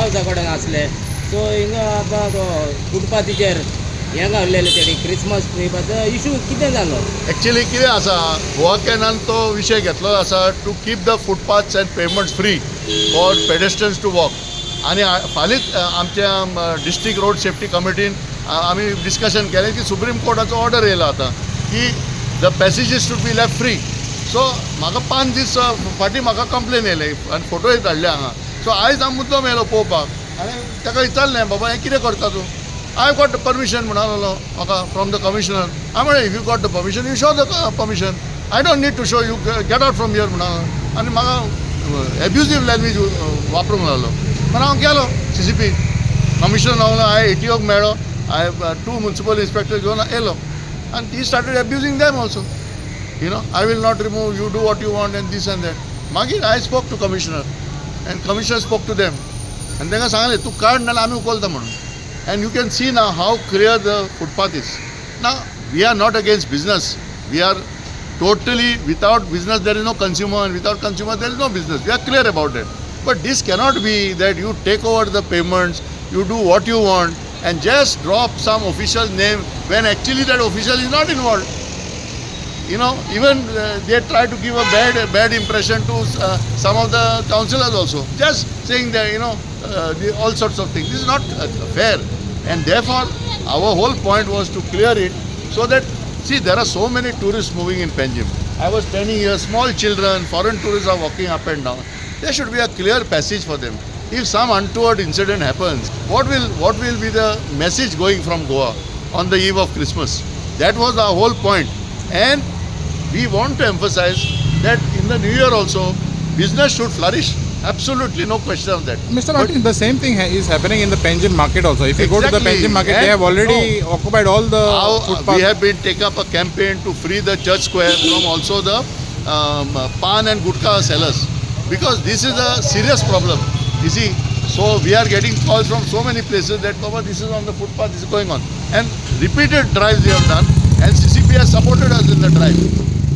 हावजा कडेन आसले. सो हिंगा आतां तो फुटपाथीचेर हें घाल्लेलें तेणी क्रिसमस ट्री इशू कितें जालो? एक्चुअली कितें आसा, गोवा कॅनान तो विशय घेतलो आसा to keep the footpaths and pavements free for pedestrians to walk. आनी फालींच आमच्या डिस्ट्रिक्ट रोड सेफ्टी कमिटीन आमी डिस्कशन केलें की सुप्रीम कोर्टाचो ऑर्डर येयला आतां की the passages should be left free. So म्हाका 5 दीस फाटीं म्हाका कंप्लेन येयले आनी फोटोय धाडले हांगा. सो आयज हांव मुद्दम येयलो पळोवपाक आनी ताका विचारलें बाबा हें कितें करता तूं. I got the permission म्हणलो म्हाका फ्रॉम द कमिशनर. हांव म्हणलें if you got the permission you show the permission. I don't need to show you get out from here म्हणलो आनी म्हाका एब्युजीव लँग्वेज वापरूंक लागलो. म्हणून हांव गेलो CCP कमिशनर लागलो. हांवें ATOक मेळ्ळो. हांवें 2 म्युनिसिपल इन्स्पेक्टर घेवन येयलो आनी he started abusing them also. I will not remove, you do what you want and this and that. मागीर I spoke to commissioner and commissioner spoke to them and तांकां सांगलें तूं काड नाल्यार आमी उखलता म्हणून. And you can see now how clear the footpath is. Now, we are not against business. We are totally, without business there is no consumer and without consumer there is no business. We are clear about it. But this cannot be that you take over the payments, you do what you want and just drop some official's name when actually that official is not involved. Even they try to give a bad impression to some of the councillors also. Just saying that, all sorts of things. This is not fair. And therefore, our whole point was to clear it so that, see, there are so many tourists moving in Panjim. I was standing here, small children, foreign tourists are walking up and down. There should be a clear passage for them. If some untoward incident happens, what will be the message going from Goa on the eve of Christmas? That was our whole point. And we want to emphasize that in the new year also, business should flourish. Absolutely, no question of that. Mr. Martin, the same thing is happening in the Panjim market also. If you go to the Panjim market, they have already occupied all the footpaths. We have been taking up a campaign to free the church square from also the pan and gutka sellers, because this is a serious problem. You see, so we are getting calls from so many places that Baba, this is on the footpath, this is going on. And repeated drives we have done, and CCP has supported us in the drive.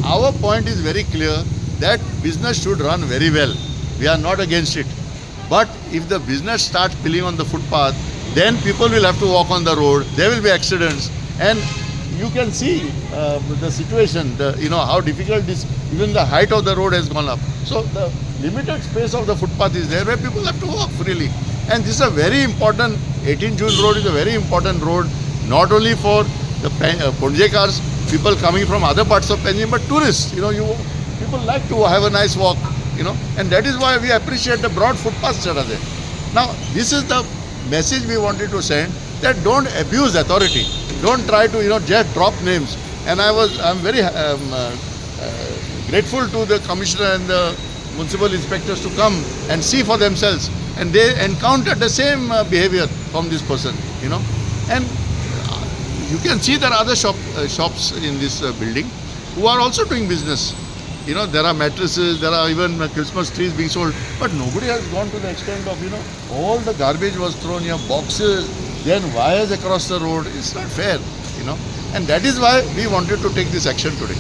Our point is very clear that business should run very well. We are not against it. But if the business starts pilling on the footpath, then people will have to walk on the road. There will be accidents. And you can see the situation, how difficult this, even the height of the road has gone up. So the limited space of the footpath is there where people have to walk freely. And this is a very important, 18 June road is a very important road, not only for the Ponjekars, people coming from other parts of Panjim, but tourists. People like to have a nice walk. And that is why we appreciate the broad footpaths that are there. Now, this is the message we wanted to send, that don't abuse authority. Don't try to, just drop names. And I'm very grateful to the commissioner and the municipal inspectors to come and see for themselves. And they encountered the same behavior from this person, And you can see there are other shops in this building who are also doing business. There are mattresses, there are even Christmas trees being sold, but nobody has gone to the extent of, all the garbage was thrown here, boxes, then wires across the road. It's not fair, And that is why we wanted to take this action today.